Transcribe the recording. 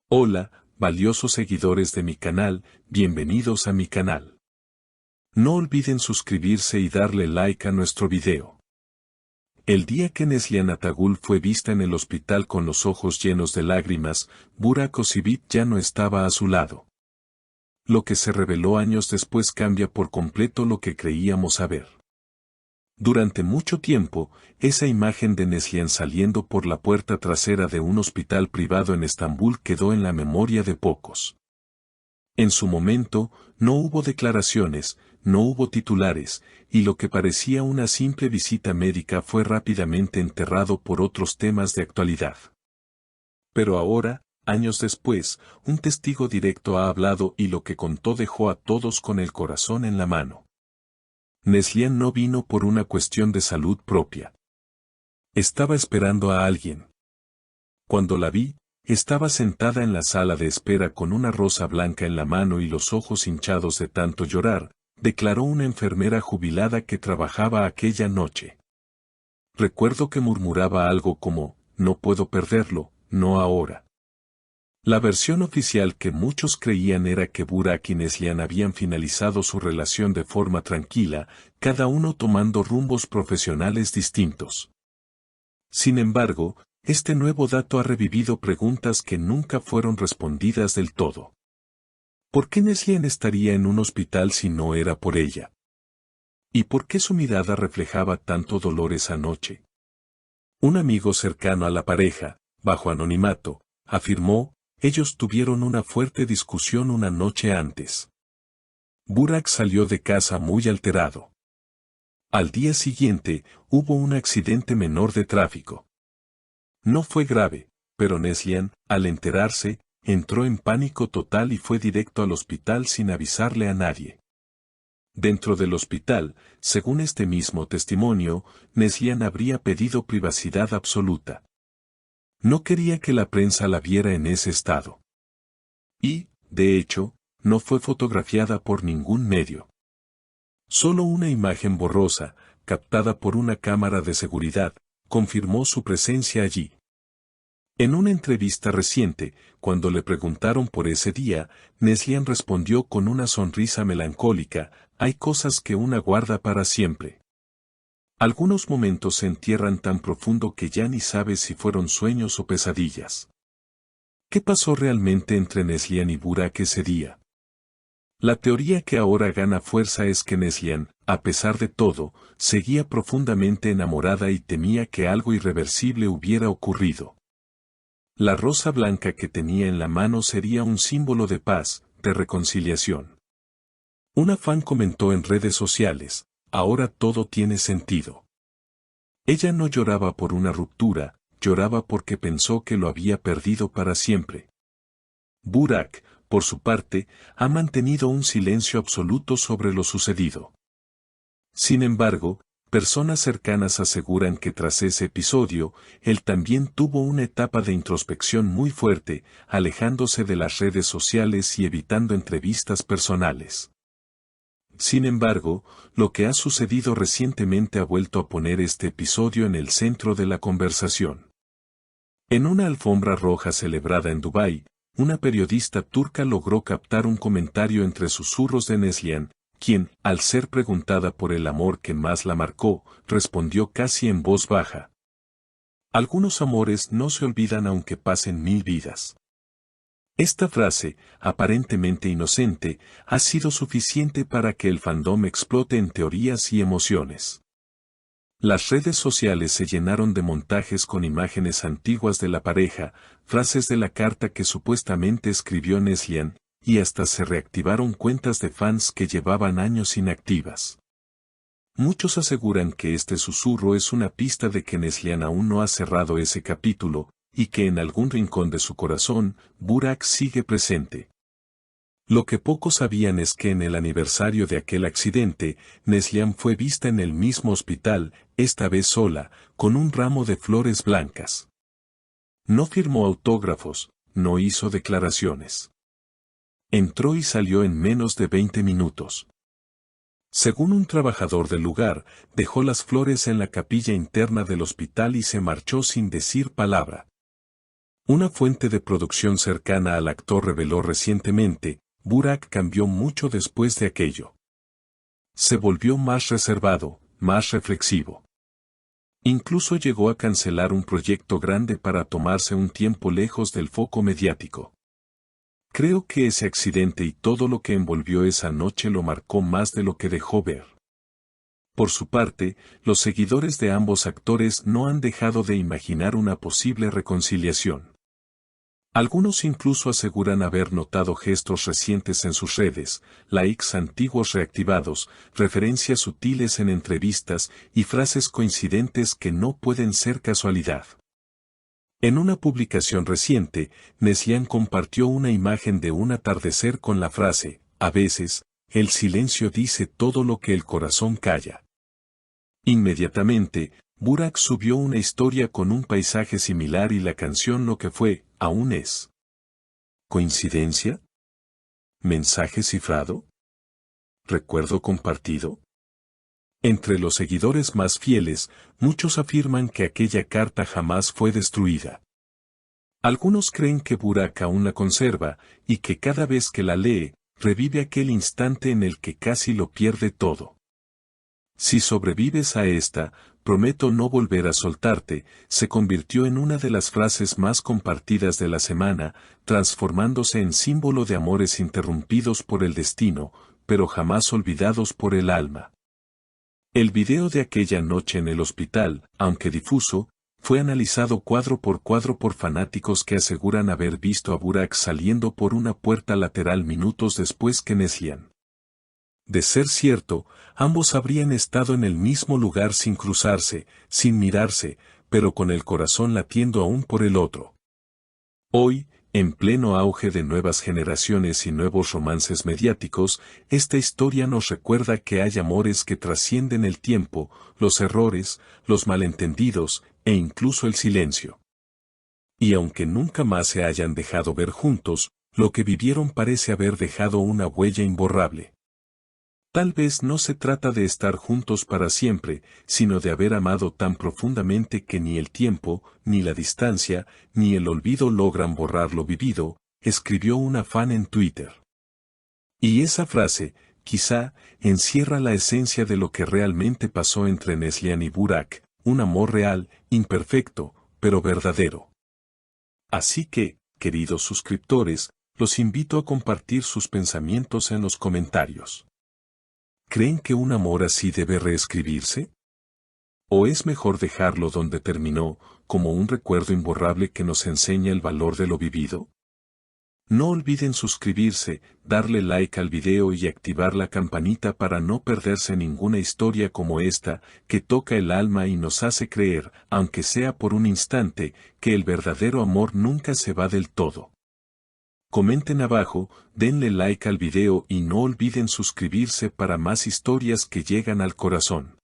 Hola, valiosos seguidores de mi canal, bienvenidos a mi canal. No olviden suscribirse y darle like a nuestro video. El día que Neslihan Atagul fue vista en el hospital con los ojos llenos de lágrimas, Burak Özçivit ya no estaba a su lado. Lo que se reveló años después cambia por completo lo que creíamos saber. Durante mucho tiempo, esa imagen de Neslihan saliendo por la puerta trasera de un hospital privado en Estambul quedó en la memoria de pocos. En su momento, no hubo declaraciones, no hubo titulares, y lo que parecía una simple visita médica fue rápidamente enterrado por otros temas de actualidad. Pero ahora, años después, un testigo directo ha hablado y lo que contó dejó a todos con el corazón en la mano. Neslihan no vino por una cuestión de salud propia. Estaba esperando a alguien. Cuando la vi, estaba sentada en la sala de espera con una rosa blanca en la mano y los ojos hinchados de tanto llorar, declaró una enfermera jubilada que trabajaba aquella noche. Recuerdo que murmuraba algo como, no puedo perderlo, no ahora. La versión oficial que muchos creían era que Burak y Neslihan habían finalizado su relación de forma tranquila, cada uno tomando rumbos profesionales distintos. Sin embargo, este nuevo dato ha revivido preguntas que nunca fueron respondidas del todo. ¿Por qué Neslihan estaría en un hospital si no era por ella? ¿Y por qué su mirada reflejaba tanto dolor esa noche? Un amigo cercano a la pareja, bajo anonimato, afirmó: ellos tuvieron una fuerte discusión una noche antes. Burak salió de casa muy alterado. Al día siguiente, hubo un accidente menor de tráfico. No fue grave, pero Neslihan, al enterarse, entró en pánico total y fue directo al hospital sin avisarle a nadie. Dentro del hospital, según este mismo testimonio, Neslihan habría pedido privacidad absoluta. No quería que la prensa la viera en ese estado. Y, de hecho, no fue fotografiada por ningún medio. Solo una imagen borrosa, captada por una cámara de seguridad, confirmó su presencia allí. En una entrevista reciente, cuando le preguntaron por ese día, Neslihan respondió con una sonrisa melancólica: hay cosas que una guarda para siempre. Algunos momentos se entierran tan profundo que ya ni sabes si fueron sueños o pesadillas. ¿Qué pasó realmente entre Neslihan y Burak ese día? La teoría que ahora gana fuerza es que Neslihan, a pesar de todo, seguía profundamente enamorada y temía que algo irreversible hubiera ocurrido. La rosa blanca que tenía en la mano sería un símbolo de paz, de reconciliación. Una fan comentó en redes sociales: ahora todo tiene sentido. Ella no lloraba por una ruptura, lloraba porque pensó que lo había perdido para siempre. Burak, por su parte, ha mantenido un silencio absoluto sobre lo sucedido. Sin embargo, personas cercanas aseguran que tras ese episodio, él también tuvo una etapa de introspección muy fuerte, alejándose de las redes sociales y evitando entrevistas personales. Sin embargo, lo que ha sucedido recientemente ha vuelto a poner este episodio en el centro de la conversación. En una alfombra roja celebrada en Dubái, una periodista turca logró captar un comentario entre susurros de Neslihan, quien, al ser preguntada por el amor que más la marcó, respondió casi en voz baja: algunos amores no se olvidan aunque pasen 1000 vidas. Esta frase, aparentemente inocente, ha sido suficiente para que el fandom explote en teorías y emociones. Las redes sociales se llenaron de montajes con imágenes antiguas de la pareja, frases de la carta que supuestamente escribió Neslihan, y hasta se reactivaron cuentas de fans que llevaban años inactivas. Muchos aseguran que este susurro es una pista de que Neslihan aún no ha cerrado ese capítulo, y que en algún rincón de su corazón, Burak sigue presente. Lo que pocos sabían es que en el aniversario de aquel accidente, Neslihan fue vista en el mismo hospital, esta vez sola, con un ramo de flores blancas. No firmó autógrafos, no hizo declaraciones. Entró y salió en menos de 20 minutos. Según un trabajador del lugar, dejó las flores en la capilla interna del hospital y se marchó sin decir palabra. Una fuente de producción cercana al actor reveló recientemente, Burak cambió mucho después de aquello. Se volvió más reservado, más reflexivo. Incluso llegó a cancelar un proyecto grande para tomarse un tiempo lejos del foco mediático. Creo que ese accidente y todo lo que envolvió esa noche lo marcó más de lo que dejó ver. Por su parte, los seguidores de ambos actores no han dejado de imaginar una posible reconciliación. Algunos incluso aseguran haber notado gestos recientes en sus redes, likes antiguos reactivados, referencias sutiles en entrevistas y frases coincidentes que no pueden ser casualidad. En una publicación reciente, Neslihan compartió una imagen de un atardecer con la frase, a veces, el silencio dice todo lo que el corazón calla. Inmediatamente, Burak subió una historia con un paisaje similar y la canción Lo que fue, aún es. ¿Coincidencia? ¿Mensaje cifrado? ¿Recuerdo compartido? Entre los seguidores más fieles, muchos afirman que aquella carta jamás fue destruida. Algunos creen que Burak aún la conserva, y que cada vez que la lee, revive aquel instante en el que casi lo pierde todo. Si sobrevives a esta, prometo no volver a soltarte, se convirtió en una de las frases más compartidas de la semana, transformándose en símbolo de amores interrumpidos por el destino, pero jamás olvidados por el alma. El video de aquella noche en el hospital, aunque difuso, fue analizado cuadro por fanáticos que aseguran haber visto a Burak saliendo por una puerta lateral minutos después que Neslihan. De ser cierto, ambos habrían estado en el mismo lugar sin cruzarse, sin mirarse, pero con el corazón latiendo aún por el otro. Hoy, en pleno auge de nuevas generaciones y nuevos romances mediáticos, esta historia nos recuerda que hay amores que trascienden el tiempo, los errores, los malentendidos, e incluso el silencio. Y aunque nunca más se hayan dejado ver juntos, lo que vivieron parece haber dejado una huella imborrable. Tal vez no se trata de estar juntos para siempre, sino de haber amado tan profundamente que ni el tiempo, ni la distancia, ni el olvido logran borrar lo vivido, escribió una fan en Twitter. Y esa frase, quizá, encierra la esencia de lo que realmente pasó entre Neslihan y Burak, un amor real, imperfecto, pero verdadero. Así que, queridos suscriptores, los invito a compartir sus pensamientos en los comentarios. ¿Creen que un amor así debe reescribirse? ¿O es mejor dejarlo donde terminó, como un recuerdo imborrable que nos enseña el valor de lo vivido? No olviden suscribirse, darle like al video y activar la campanita para no perderse ninguna historia como esta, que toca el alma y nos hace creer, aunque sea por un instante, que el verdadero amor nunca se va del todo. Comenten abajo, denle like al video y no olviden suscribirse para más historias que llegan al corazón.